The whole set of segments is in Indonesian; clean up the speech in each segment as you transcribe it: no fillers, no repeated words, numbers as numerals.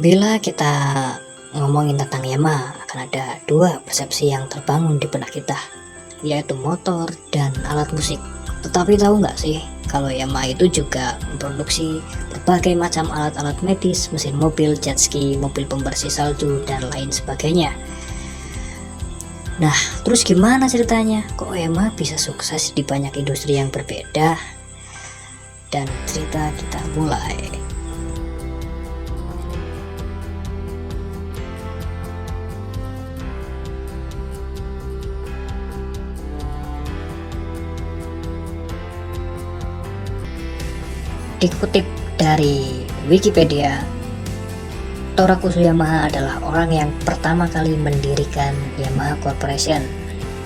Bila kita ngomongin tentang Yamaha, akan ada dua persepsi yang terbangun di benak kita, yaitu motor dan alat musik. Tetapi tahu nggak sih, kalau Yamaha itu juga memproduksi berbagai macam alat-alat medis, mesin mobil, jet ski, mobil pembersih salju, dan lain sebagainya. Nah, terus gimana ceritanya? Kok Yamaha bisa sukses di banyak industri yang berbeda? Dan cerita kita mulai. Dikutip dari Wikipedia, Torakusu Yamaha adalah orang yang pertama kali mendirikan Yamaha Corporation.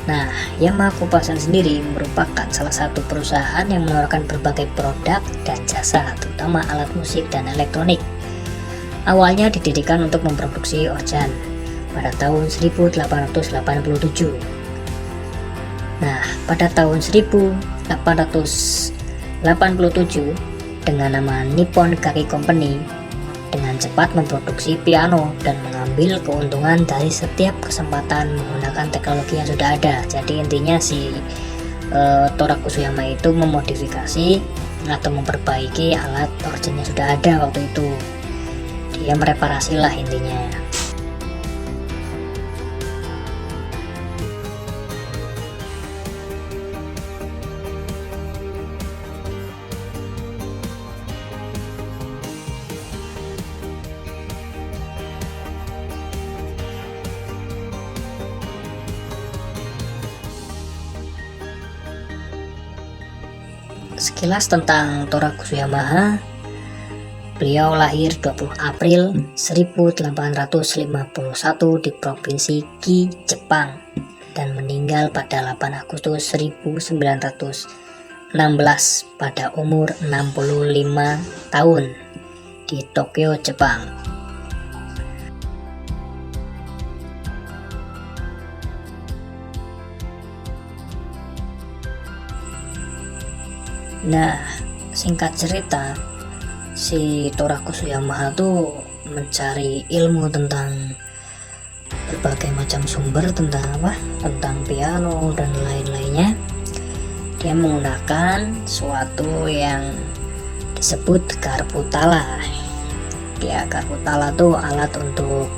Nah, Yamaha Corporation sendiri merupakan salah satu perusahaan yang menawarkan berbagai produk dan jasa, terutama alat musik dan elektronik. Awalnya didirikan untuk memproduksi organ pada tahun 1887. Nah, pada tahun 1887, dengan nama Nippon Gaki Company, dengan cepat memproduksi piano dan mengambil keuntungan dari setiap kesempatan menggunakan teknologi yang sudah ada. Jadi intinya Torakusu Yamaha itu memodifikasi atau memperbaiki alat organ yang sudah ada waktu itu. Dia mereparasi lah intinya. Sekilas tentang Torakusu Yamaha, beliau lahir 20 April 1851 di Provinsi Ki, Jepang, dan meninggal pada 8 Agustus 1916 pada umur 65 tahun di Tokyo, Jepang. Nah, singkat cerita, si Torakusu Yamaha tuh mencari ilmu tentang berbagai macam sumber tentang piano dan lain-lainnya. Dia menggunakan suatu yang disebut garpu tala. Ya, garpu tala tuh alat untuk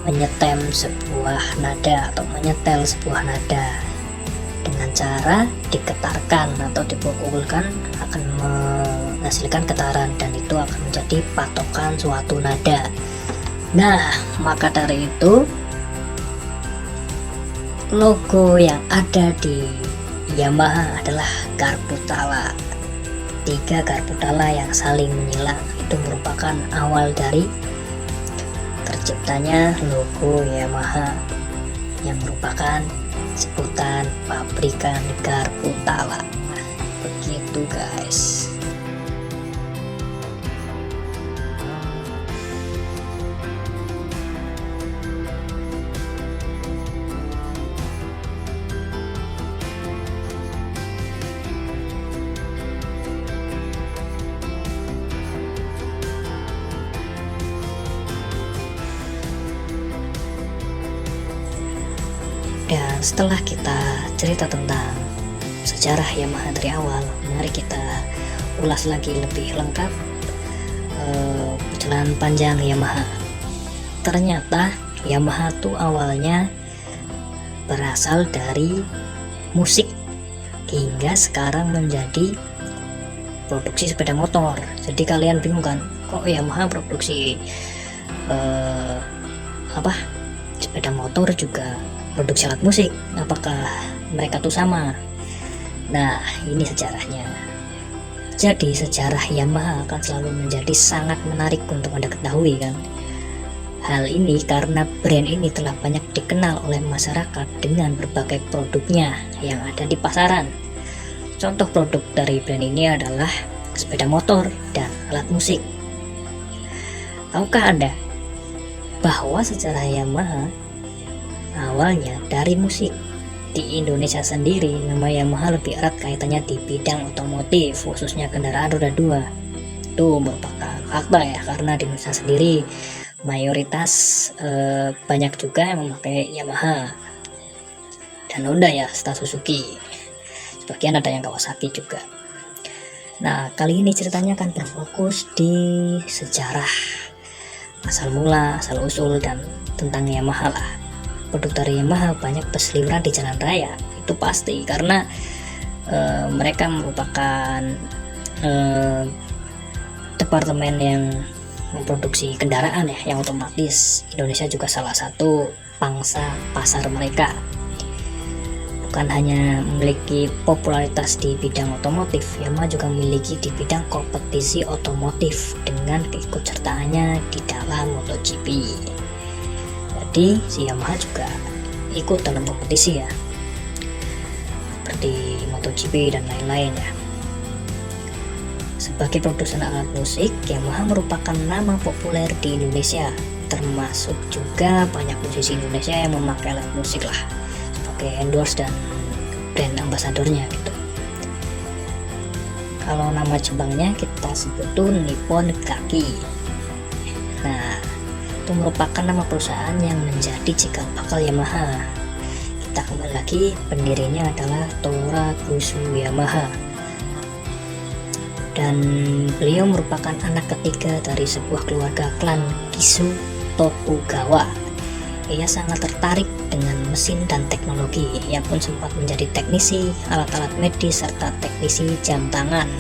menyetem sebuah nada atau menyetel sebuah nada. Dengan cara digetarkan atau dipukulkan akan menghasilkan getaran, dan itu akan menjadi patokan suatu nada. Nah, maka dari itu logo yang ada di Yamaha adalah garpu tala. 3 garpu tala yang saling menyilang itu merupakan awal dari terciptanya logo Yamaha, yang merupakan sebutan pabrikan garpu tala. Begitu guys. Dan setelah kita cerita tentang sejarah Yamaha dari awal, mari kita ulas lagi lebih lengkap perjalanan panjang Yamaha. Ternyata Yamaha tuh awalnya berasal dari musik hingga sekarang menjadi produksi sepeda motor. Jadi kalian bingung kan, kok Yamaha produksi sepeda motor juga produksi alat musik, apakah mereka tuh sama? Nah, ini sejarahnya. Jadi sejarah Yamaha akan selalu menjadi sangat menarik untuk Anda ketahui kan. Hal ini karena brand ini telah banyak dikenal oleh masyarakat dengan berbagai produknya yang ada di pasaran. Contoh produk dari brand ini adalah sepeda motor dan alat musik. Tahukah Anda bahwa sejarah Yamaha awalnya dari musik? Di Indonesia sendiri, nama Yamaha lebih erat kaitannya di bidang otomotif, khususnya kendaraan roda 2. itu merupakan fakta ya, karena di Indonesia sendiri mayoritas banyak juga yang memakai Yamaha dan Honda ya, serta Suzuki. Sebagian ada yang Kawasaki juga. Nah, kali ini ceritanya akan berfokus di sejarah, asal mula, asal usul, dan tentang Yamaha lah. Produk dari Yamaha banyak berseliweran di jalan raya, itu pasti, karena mereka merupakan departemen yang memproduksi kendaraan ya, yang otomatis Indonesia juga salah satu pangsa pasar mereka. Bukan hanya memiliki popularitas di bidang otomotif, Yamaha juga memiliki di bidang kompetisi otomotif dengan keikutsertaannya di dalam MotoGP. Jadi si Yamaha juga ikut dalam kompetisi ya, seperti MotoGP dan lain-lain ya. Sebagai produsen alat musik, Yamaha merupakan nama populer di Indonesia, termasuk juga banyak musisi Indonesia yang memakai alat musik lah, sebagai endorse dan brand ambasadornya gitu. Kalau nama Jepangnya kita sebut tuh Nippon Gaki. Nah, itu merupakan nama perusahaan yang menjadi cikal bakal Yamaha. Kita kembali lagi, pendirinya adalah Tora Kusu Yamaha. Dan beliau merupakan anak ketiga dari sebuah keluarga klan Kisu Tokugawa. Ia sangat tertarik dengan mesin dan teknologi. Ia pun sempat menjadi teknisi alat-alat medis serta teknisi jam tangan.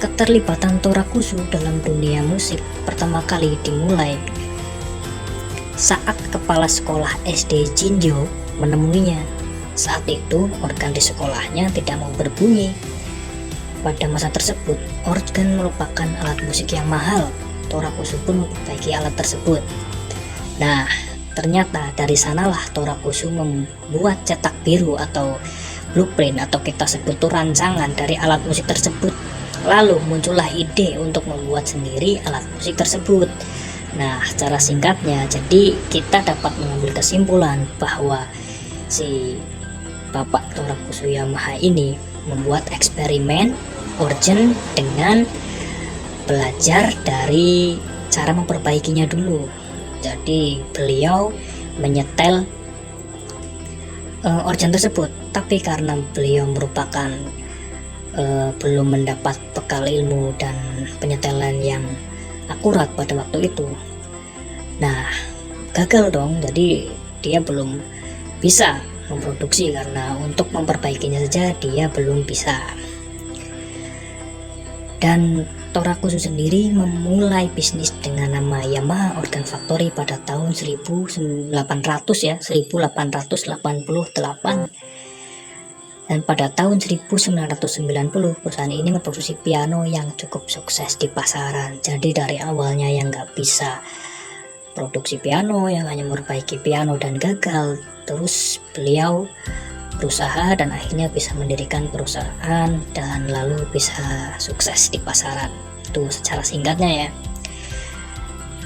Keterlibatan Tora Kusu dalam dunia musik pertama kali dimulai saat kepala sekolah SD Jinjo menemuinya. Saat itu organ di sekolahnya tidak mau berbunyi. Pada masa tersebut, organ merupakan alat musik yang mahal. Tora Kusu pun memperbaiki alat tersebut. Nah, ternyata dari sanalah Tora Kusu membuat cetak biru atau blueprint, atau kita sebut tuh rancangan dari alat musik tersebut. Lalu muncullah ide untuk membuat sendiri alat musik tersebut. Nah, secara singkatnya, jadi kita dapat mengambil kesimpulan bahwa si Bapak Tora Kusu Yamaha ini membuat eksperimen organ dengan belajar dari cara memperbaikinya dulu. Jadi beliau menyetel organ tersebut, tapi karena beliau merupakan belum mendapat bekal ilmu dan penyetelan yang akurat pada waktu itu, nah gagal dong. Jadi dia belum bisa memproduksi karena untuk memperbaikinya saja dia belum bisa. Dan Tora Kusu sendiri memulai bisnis dengan nama Yamaha Organ Factory pada tahun 1888. Dan pada tahun 1990 perusahaan ini memproduksi piano yang cukup sukses di pasaran. Jadi dari awalnya yang nggak bisa produksi piano, yang hanya memperbaiki piano dan gagal, terus beliau berusaha dan akhirnya bisa mendirikan perusahaan dan lalu bisa sukses di pasaran. Itu secara singkatnya ya.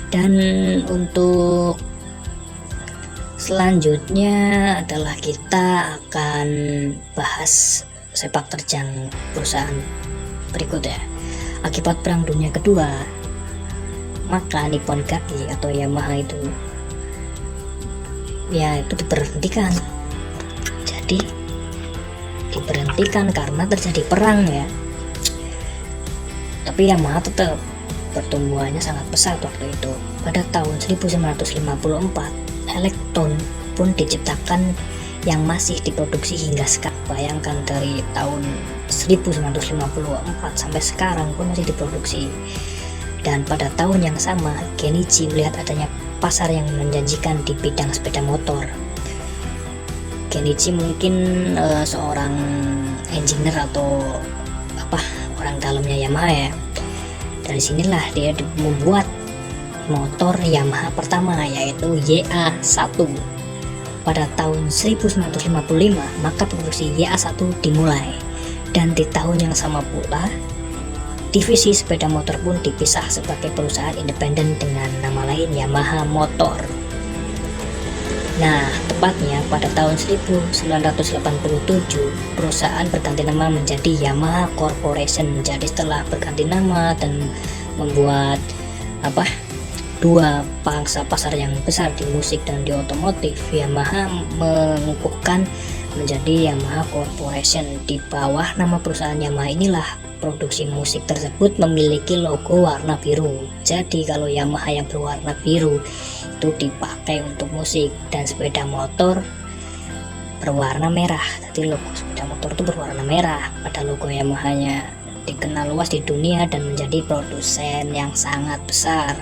Dan untuk selanjutnya adalah kita akan bahas sepak terjang perusahaan berikut ya. Akibat Perang Dunia Kedua, maka Nippon Gaki atau Yamaha itu diberhentikan. Jadi diberhentikan karena terjadi perang ya. Tapi Yamaha tetap pertumbuhannya sangat pesat waktu itu. Pada tahun 1954, Elektron pun diciptakan yang masih diproduksi hingga sekarang. Bayangkan dari tahun 1954 sampai sekarang pun masih diproduksi. Dan pada tahun yang sama, Kenichi melihat adanya pasar yang menjanjikan di bidang sepeda motor. Kenichi mungkin seorang engineer atau orang dalamnya Yamaha ya. Dari sinilah dia membuat motor Yamaha pertama, yaitu YA1. Pada tahun 1955 maka produksi YA1 dimulai, dan di tahun yang sama pula divisi sepeda motor pun dipisah sebagai perusahaan independen dengan nama lain Yamaha Motor. Nah, tepatnya pada tahun 1987, perusahaan berganti nama menjadi Yamaha Corporation. Jadi setelah berganti nama dan membuat apa dua pangsa pasar yang besar di musik dan di otomotif, Yamaha mengukuhkan menjadi Yamaha Corporation. Di bawah nama perusahaan Yamaha inilah produksi musik tersebut memiliki logo warna biru. Jadi kalau Yamaha yang berwarna biru itu dipakai untuk musik, dan sepeda motor berwarna merah. Jadi logo sepeda motor itu berwarna merah pada logo Yamaha-nya. Dikenal luas di dunia dan menjadi produsen yang sangat besar.